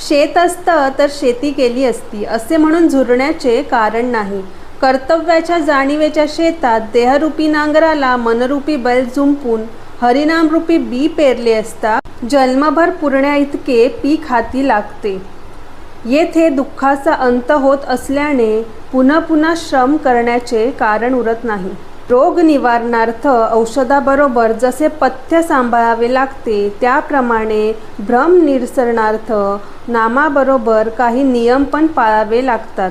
शेत असतं तर शेती केली असती असे म्हणून झुरण्याचे कारण नाही. कर्तव्याच्या जाणीवेच्या शेतात देहरूपी नांगराला मनरूपी बैल जुंपून हरिनामरूपी बी पेरले असता जन्मभर पुरण्या इतके पीक हाती लागते. येथे दुःखाचा अंत होत असल्याने पुन्हा पुन्हा श्रम करण्याचे कारण उरत नाही. रोग निवारणार्थ औषधाबरोबर जसे पथ्य सांभाळावे लागते त्याप्रमाणे भ्रम निरसनार्थ नामाबरोबर काही नियम पण पाळावे लागतात.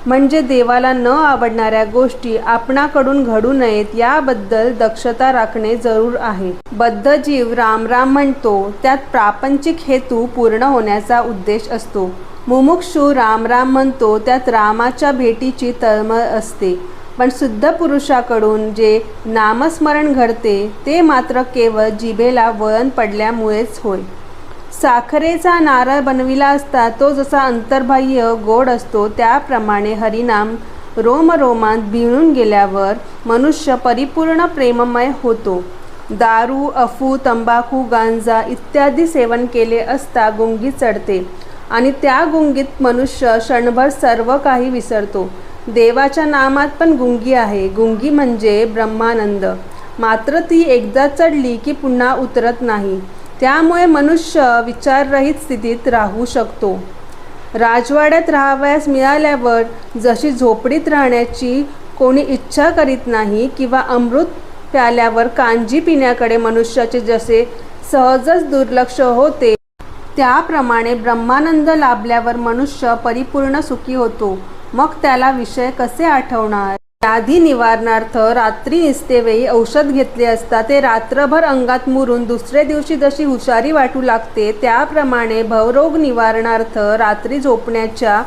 म्हणजे देवाला न आवडणाऱ्या गोष्टी आपणाकडून घडू नयेत याबद्दल दक्षता राखणे जरूर आहे. बद्ध जीव राम राम म्हणतो त्यात प्रापंचिक हेतू पूर्ण होण्याचा उद्देश असतो. मुमुक्षू राम राम म्हणतो त्यात रामाच्या भेटीची तळमळ असते. पण शुद्ध पुरुषाकडून जे नामस्मरण घडते ते मात्र केवळ जिभेला वळण पडल्यामुळेच होय. साखरेचा नारळ बनविला असता तो जसा अंतर्बाह्य गोड असतो त्याप्रमाणे हरिनाम रोमरोमांत भिळून गेल्यावर मनुष्य परिपूर्ण प्रेममय होतो. दारू, अफू, तंबाखू, गांजा इत्यादी सेवन केले असता गुंगी चढते आणि त्या गुंगीत मनुष्य क्षणभर सर्व काही विसरतो. देवाच्या नामात पण गुंगी आहे. गुंगी म्हणजे ब्रह्मानंद. मात्र ती एकदा चढली की पुन्हा उतरत नाही. त्यामुळे मनुष्य विचाररहित स्थितीत राहू शकतो. राजवाड्यात राहावयास मिळाल्यावर जशी झोपडीत राहण्याची कोणी इच्छा करीत नाही किंवा अमृत प्याल्यावर कांजी पिण्याकडे मनुष्याचे जसे सहजच दुर्लक्ष होते त्याप्रमाणे ब्रह्मानंद लाभल्यावर मनुष्य परिपूर्ण सुखी होतो. मग त्याला विषय कसे आठवणार? व्याधी निवारणार्थ रात्री निस्तेवेळी औषध घेतले असता ते रात्रभर अंगात मुरून दुसरे दिवशी जशी हुशारी वाटू लागते त्याप्रमाणे भवरोग निवारणार्थ रात्री झोपण्याच्या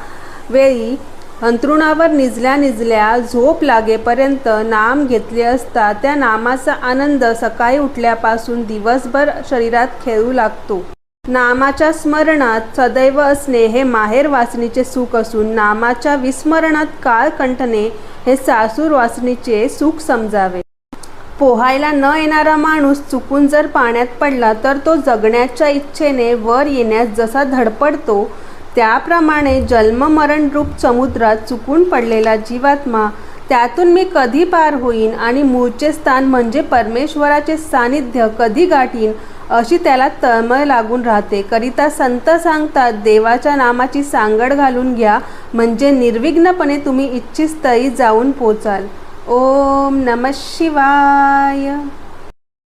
वेळी अंथरुणावर निजल्या झोप लागेपर्यंत नाम घेतले असता त्या नामाचा आनंद सकाळी उठल्यापासून दिवसभर शरीरात खेळू लागतो. नामाच्या स्मरणात सदैव असणे हे माहेर वासनीचे सुख असून नामाच्या विस्मरणात काळ कंठणे हे सासूर वासनीचे सुख समजावे. पोहायला न येणारा माणूस चुकून जर पाण्यात पडला तर तो जगण्याच्या इच्छेने वर येण्यास जसा धडपडतो त्याप्रमाणे जन्ममरण रूप समुद्रात चुकून पडलेला जीवात्मा त्यातून मी कधी पार होईन आणि मूळचे स्थान म्हणजे परमेश्वराचे सानिध्य कधी गाठीन अशी त्याला तळमळ लागून राहते. करिता संत सांगतात देवाच्या नामाची सांगड घालून घ्या म्हणजे निर्विघ्नपणे तुम्ही इच्छित स्थळी जाऊन पोचाल. ओम नमः शिवाय.